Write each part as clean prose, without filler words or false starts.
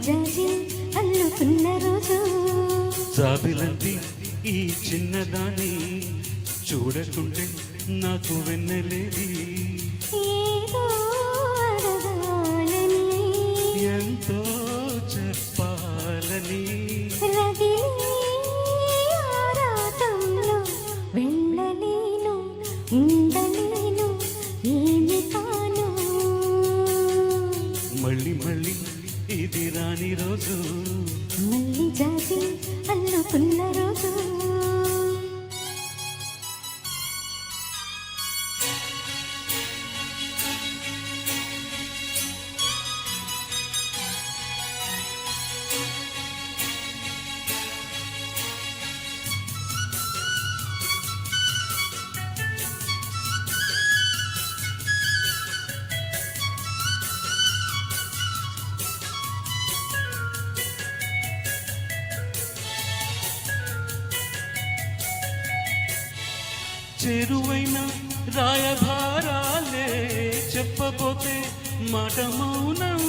జాజి అల్లుకున్న రోజు జాబిలంటి ఈ చిన్నదాని చూడకుంటే నాకు వెన్నెలేది ఏదో అడగాలని ఎంతో చెప్పాలని రగిలే ఆరాటంలో వెళ్ళలేను ఉండలేను ఏమి కాను మళ్ళీ మళ్ళీ ఇది రాని రోజు మళ్ళీ జాజి అల్లుకున్న రోజు చెరువైన రాయభారాలే చెప్పబోతే మాట మౌనం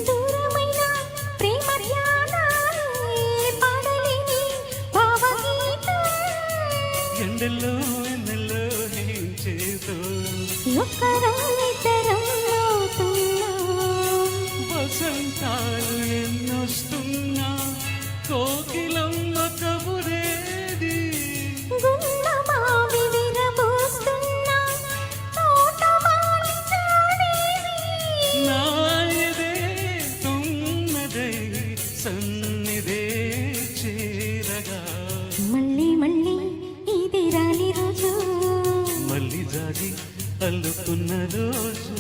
దూరమైన ప్రేమ ధ్యానాలే పాడలేని భావగీతం ఎండల్లో ఎన్నెల్లో ఏం చేతో ఒక్కరం ఇద్దరం అవుతున్నాం వసంతాలు ఎన్నొస్తున్నా కోకిలమ్మ కబురేది గున్నమావి విరబోస్తున్నా తోటమాలి చాడేది నాయదే తున్నదే సన్నిదే చేరగా మళ్ళీ మళ్ళీ ఇది రాని రోజు మళ్ళీ జాగి అల్లుకున్న రోజు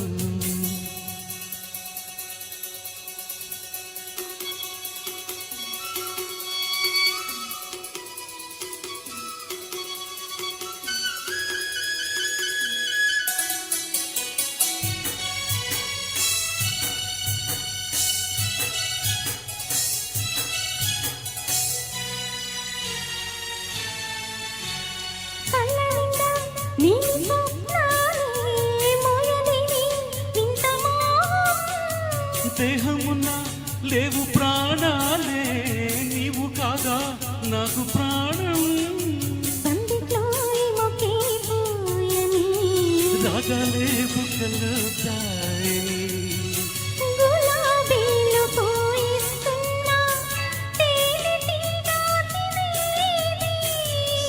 కళ్ళ నిండా నీ స్వప్నాలే మోయలేని ఇంత మోహం దేహమున్న లేవు ప్రాణాలే నీవు కాగా నాకు ప్రాణం సందిట్లో మొకే పోయని రాగాలే బుక్కలు దాయని గులాబీలు పోయిస్తున్నా తేనెటీగా తినేది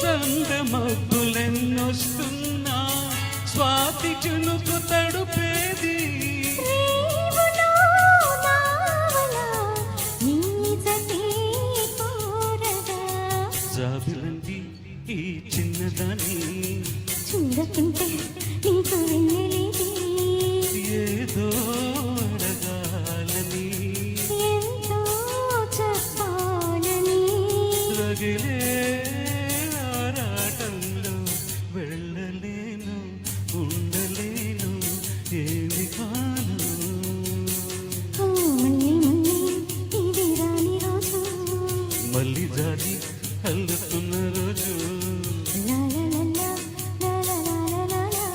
సంద మబ్బులెన్నొస్తున్నా స్వాతి చునుకు తడుపేది రేవులో నావల నీ జతే కోరగా జాబిలంటి ఈ చిన్నదాని చూడకుంటే నీకు వెన్నెలేది ఏదో అడగాలని ఎంతో చెప్పాలని రగిలే ఆరాటంలో వెళ్ళలేను ఉండలేను ఏమి కాను ఓ మళ్ళీ మళ్ళీ ఇది రాని రోజు మళ్ళీ జారి అల్లుతున్న రోజు లా లా లా లా లా లా లా లా లా.